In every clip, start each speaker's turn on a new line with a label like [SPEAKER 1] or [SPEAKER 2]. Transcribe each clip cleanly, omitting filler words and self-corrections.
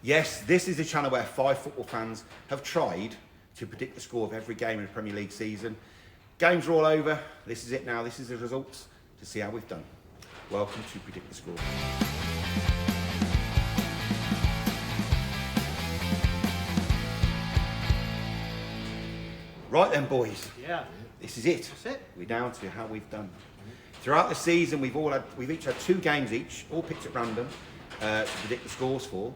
[SPEAKER 1] Yes, this is a channel where 5 football fans have tried to predict the score of every game in the Premier League season. Games are all over. This is it now. This is the results to see how we've done. Welcome to Predict the Score. Right then, boys.
[SPEAKER 2] Yeah.
[SPEAKER 1] This is it.
[SPEAKER 2] That's it.
[SPEAKER 1] We're down to how we've done. Throughout the season, we've each had 2 games each, all picked at random, to predict the scores for.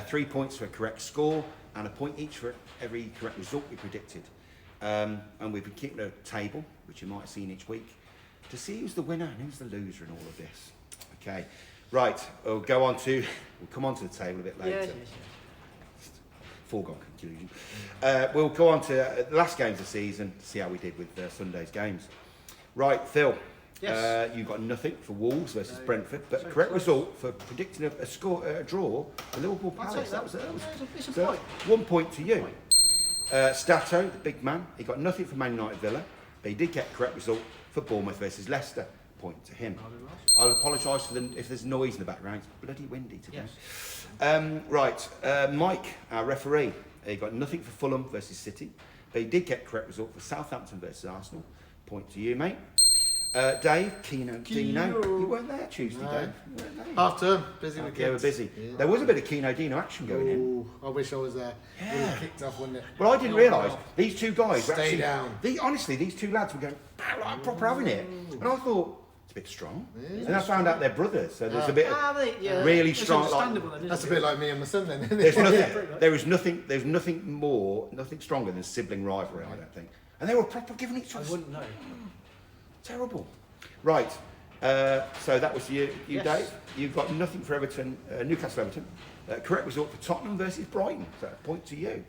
[SPEAKER 1] 3 points for a correct score, and a point each for every correct result we predicted. And we've been keeping a table, which you might have seen each week, to see who's the winner and who's the loser in all of this. Okay, right. We'll come on to the table a bit later.
[SPEAKER 2] Yes.
[SPEAKER 1] Foregone conclusion. We'll go on to the last games of the season to see how we did with Sunday's games. Right, Phil.
[SPEAKER 2] Yes.
[SPEAKER 1] You got nothing for Wolves versus Brentford, but
[SPEAKER 2] so
[SPEAKER 1] correct
[SPEAKER 2] close.
[SPEAKER 1] result for predicting a draw for Liverpool Palace.
[SPEAKER 2] That was it's a
[SPEAKER 1] so
[SPEAKER 2] point.
[SPEAKER 1] 1 point to you. Stato, the big man, he got nothing for Man United Villa, but he did get correct result for Bournemouth versus Leicester. Point to him. I'll apologise for if there's noise in the background. It's bloody windy today.
[SPEAKER 2] Yes.
[SPEAKER 1] Mike, our referee, he got nothing for Fulham versus City, but he did get correct result for Southampton versus Arsenal. Point to you, mate. Dave, Dino, you weren't there Tuesday,
[SPEAKER 3] No.
[SPEAKER 1] Dave. You weren't there.
[SPEAKER 3] Half term, busy with kids.
[SPEAKER 1] Yeah, we're busy.
[SPEAKER 3] Yeah.
[SPEAKER 1] There was a bit of Dino action going in.
[SPEAKER 3] Ooh, I wish I was there.
[SPEAKER 1] Yeah.
[SPEAKER 3] Would have kicked off, wouldn't it?
[SPEAKER 1] Well, I didn't realise these two guys were
[SPEAKER 3] Stay
[SPEAKER 1] actually
[SPEAKER 3] down.
[SPEAKER 1] Honestly, these two lads were going like proper having it, and I thought it's a bit strong.
[SPEAKER 3] Yeah.
[SPEAKER 1] And I found out they're brothers, so there's a bit of really
[SPEAKER 2] It's
[SPEAKER 1] strong.
[SPEAKER 2] understandable then, isn't
[SPEAKER 3] That's a
[SPEAKER 2] it?
[SPEAKER 3] bit like me and my son then, isn't
[SPEAKER 1] There's
[SPEAKER 3] it?
[SPEAKER 1] nothing. There's nothing stronger than sibling rivalry. I don't think. And they were proper giving each
[SPEAKER 2] I
[SPEAKER 1] other.
[SPEAKER 2] wouldn't know.
[SPEAKER 1] Terrible. Right. So that was you,
[SPEAKER 2] Yes.
[SPEAKER 1] Dave. You've got nothing for Everton, Newcastle Everton. Correct result for Tottenham versus Brighton. So a point to you.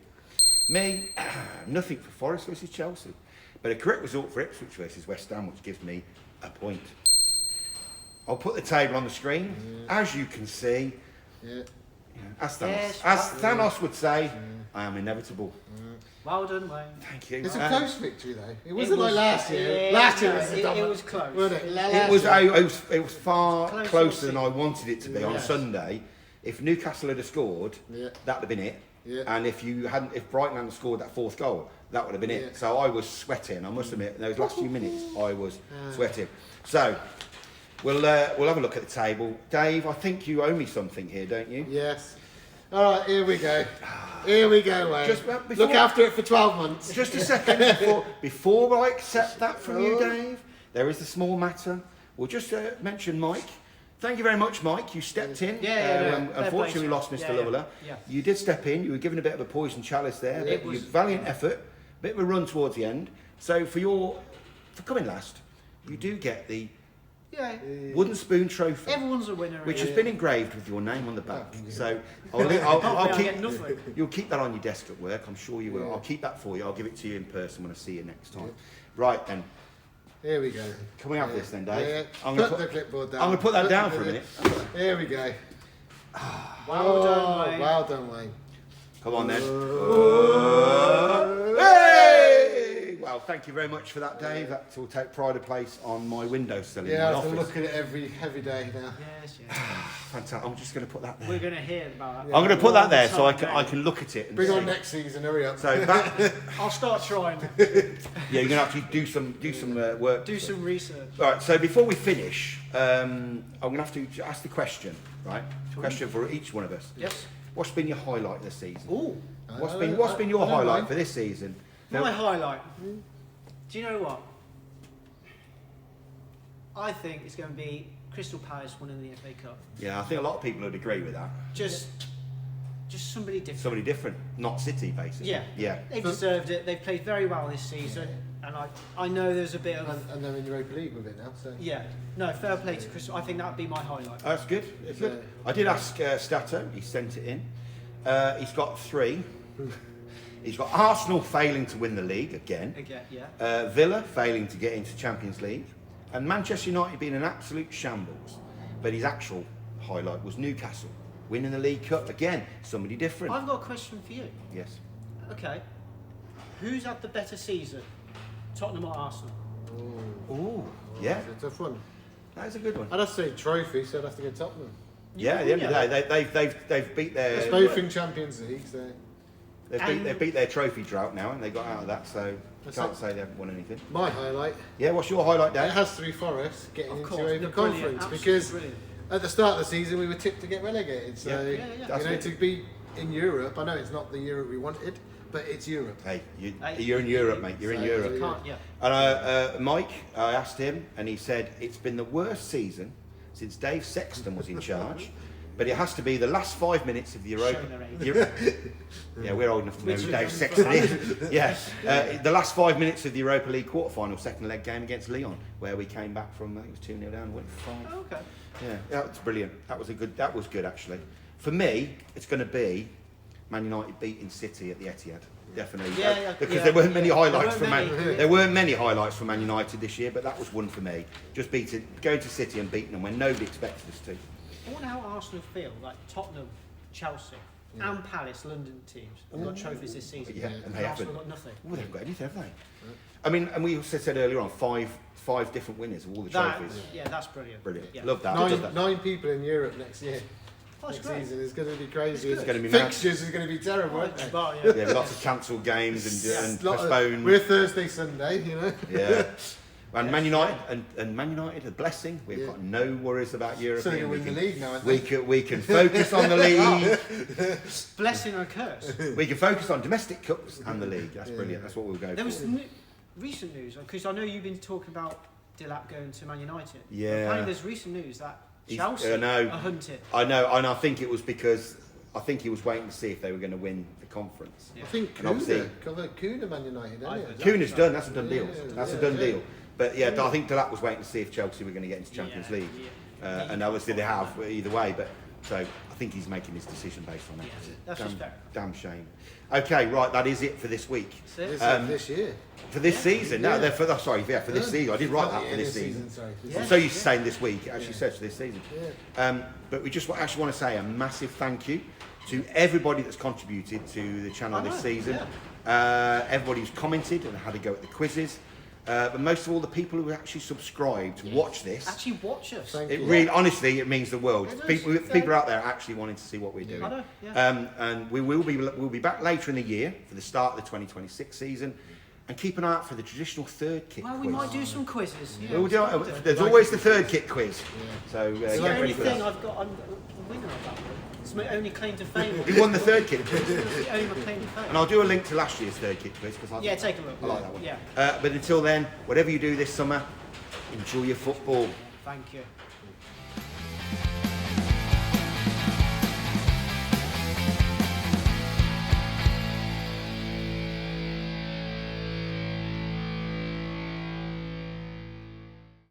[SPEAKER 1] Me, nothing for Forest versus Chelsea. But a correct result for Ipswich versus West Ham, which gives me a point. I'll put the table on the screen. As you can see,
[SPEAKER 3] Yeah.
[SPEAKER 1] as
[SPEAKER 2] Yes.
[SPEAKER 1] Thanos would say, I am inevitable.
[SPEAKER 2] Well done, Wayne.
[SPEAKER 1] Thank you.
[SPEAKER 3] It's a close victory though. It wasn't
[SPEAKER 2] was-
[SPEAKER 3] like last year.
[SPEAKER 2] yeah,
[SPEAKER 3] last year
[SPEAKER 2] no,
[SPEAKER 3] was a
[SPEAKER 2] it
[SPEAKER 3] dumber,
[SPEAKER 2] was close.
[SPEAKER 3] wasn't it?
[SPEAKER 2] It
[SPEAKER 3] Last
[SPEAKER 1] It
[SPEAKER 3] year.
[SPEAKER 1] was far
[SPEAKER 2] Close
[SPEAKER 1] closer than
[SPEAKER 2] to
[SPEAKER 1] I wanted it to be on
[SPEAKER 3] Yes.
[SPEAKER 1] Sunday. If Newcastle had scored,
[SPEAKER 3] Yeah.
[SPEAKER 1] that'd have been it.
[SPEAKER 3] Yeah.
[SPEAKER 1] And if Brighton hadn't scored that 4th goal, that would have been it.
[SPEAKER 3] Yeah.
[SPEAKER 1] So I was sweating. I must admit, those last few minutes, I was sweating. So we'll have a look at the table. Dave, I think you owe me something here, don't you?
[SPEAKER 3] Yes. All right, here we go. Here we go, Wayne.
[SPEAKER 1] Just before-
[SPEAKER 3] Look after it for 12 months.
[SPEAKER 1] Just a second before I accept that from you, Dave. There is a small matter. We'll just mention Mike. Thank you very much, Mike. You stepped in.
[SPEAKER 2] Yeah.
[SPEAKER 1] when unfortunately, we lost Mr. Lovella.
[SPEAKER 2] Yeah.
[SPEAKER 1] You did step in. You were given a bit of a poison chalice there.
[SPEAKER 2] It
[SPEAKER 1] But
[SPEAKER 2] was-
[SPEAKER 1] your valiant effort, bit of a run towards the end. So for coming last, you do get the
[SPEAKER 2] Yeah.
[SPEAKER 1] wooden spoon trophy,
[SPEAKER 2] Everyone's a winner.
[SPEAKER 1] which
[SPEAKER 2] here.
[SPEAKER 1] has been engraved with your name on the back. So
[SPEAKER 2] Hopefully
[SPEAKER 1] I'll
[SPEAKER 2] I
[SPEAKER 1] keep.
[SPEAKER 2] get nothing.
[SPEAKER 1] You'll keep that on your desk at work. I'm sure you will.
[SPEAKER 3] Yeah.
[SPEAKER 1] I'll keep that for you. I'll give it to you in person when I see you next time. Right then.
[SPEAKER 3] Here we go.
[SPEAKER 1] Can we have this then, Dave?
[SPEAKER 3] Yeah.
[SPEAKER 1] I'm gonna
[SPEAKER 3] Put the clipboard down.
[SPEAKER 1] I'm going to put that down
[SPEAKER 3] the-
[SPEAKER 1] for a minute.
[SPEAKER 3] Here we go.
[SPEAKER 2] Well done, Wayne.
[SPEAKER 3] Well done, Wayne.
[SPEAKER 1] Come on then. Hey! Well, thank you very much for that, Dave. That will take pride of place on my windowsill in
[SPEAKER 3] Yeah,
[SPEAKER 1] my
[SPEAKER 3] I have to
[SPEAKER 1] office.
[SPEAKER 3] look at it every day now.
[SPEAKER 2] Yes.
[SPEAKER 1] Fantastic. I'm just going to put that there.
[SPEAKER 2] We're going to hear about that.
[SPEAKER 1] I'm going to put that there so I
[SPEAKER 2] All
[SPEAKER 1] can
[SPEAKER 2] the
[SPEAKER 1] I
[SPEAKER 2] time,
[SPEAKER 1] can look at it and
[SPEAKER 3] Bring
[SPEAKER 1] see.
[SPEAKER 3] on next season, hurry up.
[SPEAKER 1] So that,
[SPEAKER 2] I'll start trying.
[SPEAKER 1] yeah, you're going to have to do some work.
[SPEAKER 2] Do some research.
[SPEAKER 1] All right. So before we finish, I'm going to have to ask the question, right? Question for each one of us.
[SPEAKER 2] Yes.
[SPEAKER 1] What's been your highlight this season?
[SPEAKER 2] Ooh.
[SPEAKER 1] What's been your
[SPEAKER 3] I don't
[SPEAKER 1] highlight
[SPEAKER 3] mind.
[SPEAKER 1] for this season?
[SPEAKER 2] My highlight. Do you know what? I think it's going to be Crystal Palace winning the FA Cup.
[SPEAKER 1] Yeah, I think a lot of people would agree with that.
[SPEAKER 2] Just somebody different.
[SPEAKER 1] Somebody different, not City, basically.
[SPEAKER 2] Yeah.
[SPEAKER 1] Yeah.
[SPEAKER 2] They've deserved it. They've played very well this season, and I know there's a bit of
[SPEAKER 3] And they're in Europa League with it now, so.
[SPEAKER 2] yeah. No, fair play to Crystal. I think that would be my highlight.
[SPEAKER 1] Oh, that's good. It's good. I did ask Stato. He sent it in. He's got 3. He's got Arsenal failing to win the league again.
[SPEAKER 2] Again, yeah.
[SPEAKER 1] Villa failing to get into Champions League. And Manchester United being an absolute shambles. But his actual highlight was Newcastle winning the League Cup again. Somebody different.
[SPEAKER 2] I've got a question for you.
[SPEAKER 1] Yes.
[SPEAKER 2] Okay. Who's had the better season, Tottenham or Arsenal?
[SPEAKER 1] Ooh, yeah.
[SPEAKER 3] It's a tough one.
[SPEAKER 1] That is a good one.
[SPEAKER 3] I'd have to say trophy, so I'd have to go Tottenham.
[SPEAKER 1] Yeah, at the end of the day, they've beat
[SPEAKER 3] It's
[SPEAKER 1] their
[SPEAKER 3] both in Champions League, so.
[SPEAKER 1] they beat their trophy drought now, and they got out of that. So you
[SPEAKER 3] That's
[SPEAKER 1] can't
[SPEAKER 3] it.
[SPEAKER 1] say they haven't won anything.
[SPEAKER 3] My highlight,
[SPEAKER 1] Yeah, what's your highlight,
[SPEAKER 3] it
[SPEAKER 1] Dave?
[SPEAKER 3] has to be Forest getting
[SPEAKER 2] Of
[SPEAKER 3] into
[SPEAKER 2] course,
[SPEAKER 3] over
[SPEAKER 2] they're brilliant,
[SPEAKER 3] conference
[SPEAKER 2] absolutely
[SPEAKER 3] because
[SPEAKER 2] brilliant.
[SPEAKER 3] at the start of the season we were tipped to get relegated. So
[SPEAKER 2] Yeah.
[SPEAKER 1] That's
[SPEAKER 3] you know,
[SPEAKER 1] it.
[SPEAKER 3] to be in Europe, I know it's not the Europe we wanted, but it's Europe.
[SPEAKER 1] Hey,
[SPEAKER 2] Hey,
[SPEAKER 1] you're in Europe, mate. You're in
[SPEAKER 3] so-
[SPEAKER 1] Europe.
[SPEAKER 2] You can't, yeah.
[SPEAKER 1] And Mike, I asked him, and he said it's been the worst season since Dave Sexton was in charge. But it has to be the last 5 minutes of the Europa.
[SPEAKER 2] Showing their
[SPEAKER 1] Yeah, we're old enough to know
[SPEAKER 2] Which
[SPEAKER 1] who
[SPEAKER 2] is-
[SPEAKER 1] Dave Sexton is. Yeah, the last 5 minutes of the Europa League quarter-final, second leg game against Lyon, where we came back from I think it was 2-0 down, and went 5.
[SPEAKER 2] Oh, okay.
[SPEAKER 1] Yeah, that was brilliant. That was good actually. For me, it's going to be Man United beating City at the Etihad. Definitely.
[SPEAKER 2] Yeah,
[SPEAKER 1] because
[SPEAKER 2] yeah,
[SPEAKER 1] there weren't many
[SPEAKER 2] yeah.
[SPEAKER 1] highlights
[SPEAKER 2] There
[SPEAKER 1] from
[SPEAKER 2] weren't
[SPEAKER 1] Man.
[SPEAKER 2] many.
[SPEAKER 1] There weren't many highlights from Man United this year, but that was one for me. Just going to City and beating them when nobody expected us to.
[SPEAKER 2] I wonder how Arsenal feel, like Tottenham, Chelsea, and Palace, London teams have got trophies this season.
[SPEAKER 1] Yeah, and they
[SPEAKER 2] Arsenal
[SPEAKER 1] haven't.
[SPEAKER 2] got nothing.
[SPEAKER 1] Well, they haven't got anything, have they? I mean, and we also said earlier on five different winners of all the
[SPEAKER 2] That,
[SPEAKER 1] trophies.
[SPEAKER 2] yeah, that's brilliant.
[SPEAKER 1] Brilliant.
[SPEAKER 2] Yeah.
[SPEAKER 1] Love that. Love that.
[SPEAKER 3] Nine people in Europe next year.
[SPEAKER 2] Oh, it's
[SPEAKER 3] Next
[SPEAKER 2] great.
[SPEAKER 3] season is going to be crazy.
[SPEAKER 2] It's
[SPEAKER 1] gonna be mad.
[SPEAKER 3] Fixtures is going to be terrible, aren't they?
[SPEAKER 2] Well, yeah.
[SPEAKER 1] Yeah, lots of cancelled games and
[SPEAKER 3] Lot of-
[SPEAKER 1] postponed.
[SPEAKER 3] We're Thursday, Sunday, you know.
[SPEAKER 1] Yeah. And Man United and Man United, a blessing. We've
[SPEAKER 3] Yeah.
[SPEAKER 1] got no worries about
[SPEAKER 3] So
[SPEAKER 1] European.
[SPEAKER 3] they win the league now, aren't
[SPEAKER 1] we
[SPEAKER 3] they?
[SPEAKER 1] we can focus on the league.
[SPEAKER 2] Blessing or curse.
[SPEAKER 1] We can focus on domestic cups and the league. That's
[SPEAKER 3] Yeah.
[SPEAKER 1] brilliant. That's what we'll go
[SPEAKER 2] There was
[SPEAKER 1] for.
[SPEAKER 2] some recent news, because I know you've been talking about Dilap going to Man United.
[SPEAKER 1] Yeah.
[SPEAKER 2] Apparently there's recent news that
[SPEAKER 1] He's-
[SPEAKER 2] Chelsea
[SPEAKER 1] I know.
[SPEAKER 2] are hunted.
[SPEAKER 1] I know, and I think it was because I think he was waiting to see if they were going to win the conference.
[SPEAKER 2] Yeah.
[SPEAKER 3] I think
[SPEAKER 1] And obviously-
[SPEAKER 3] Kuna Man United,
[SPEAKER 2] I've
[SPEAKER 3] isn't
[SPEAKER 2] heard
[SPEAKER 3] it?
[SPEAKER 2] that.
[SPEAKER 1] Kuna's done. That's a done deal.
[SPEAKER 3] Yeah,
[SPEAKER 1] That's a
[SPEAKER 3] yeah,
[SPEAKER 1] done
[SPEAKER 3] yeah.
[SPEAKER 1] deal. But yeah, I think Delap was waiting to see if Chelsea were going to get into Champions
[SPEAKER 2] Yeah,
[SPEAKER 1] League,
[SPEAKER 2] yeah.
[SPEAKER 1] and obviously they have either way. But so I think he's making his decision based on that.
[SPEAKER 2] Yeah, that's
[SPEAKER 1] damn,
[SPEAKER 2] just fair.
[SPEAKER 1] damn shame. Okay, right, that is it for this week.
[SPEAKER 2] That's it.
[SPEAKER 3] This year.
[SPEAKER 1] For this season, no,
[SPEAKER 3] Yeah.
[SPEAKER 1] they're for this season. I did write that
[SPEAKER 3] Yeah,
[SPEAKER 1] for this season.
[SPEAKER 3] Sorry.
[SPEAKER 1] I'm so used to saying this week. It actually says for this season.
[SPEAKER 3] Yeah.
[SPEAKER 1] But we just actually want to say a massive thank you to everybody that's contributed to the channel
[SPEAKER 2] I
[SPEAKER 1] this
[SPEAKER 2] know,
[SPEAKER 1] season. Everybody who's commented and had a go at the quizzes. But most of all, the people who actually subscribed to watch this.
[SPEAKER 2] Actually watch us.
[SPEAKER 3] Thank
[SPEAKER 1] It
[SPEAKER 3] you.
[SPEAKER 1] really, honestly, it means the world.
[SPEAKER 2] It does,
[SPEAKER 1] People are out there actually wanting to see what we're doing.
[SPEAKER 2] I know, yeah.
[SPEAKER 1] And we'll be back later in the year for the start of the 2026 season, and keep an eye out for the traditional third kick
[SPEAKER 2] Well,
[SPEAKER 1] quiz.
[SPEAKER 2] we might do some quizzes. Yeah,
[SPEAKER 1] We'll do-
[SPEAKER 2] we'll do.
[SPEAKER 1] there's always the third kick quiz. So
[SPEAKER 2] It's
[SPEAKER 1] get
[SPEAKER 2] the
[SPEAKER 1] ready
[SPEAKER 2] only
[SPEAKER 1] for
[SPEAKER 2] thing
[SPEAKER 1] that.
[SPEAKER 2] I've got. I'm the winner of that one. It's my only claim to fame.
[SPEAKER 1] He won the third kick quiz,
[SPEAKER 2] It's the only my claim to fame.
[SPEAKER 1] and I'll do a link to last year's third kick quiz because
[SPEAKER 2] Yeah, take a look.
[SPEAKER 1] I like that one.
[SPEAKER 2] Yeah.
[SPEAKER 1] But until then, whatever you do this summer, enjoy your football.
[SPEAKER 2] Thank you.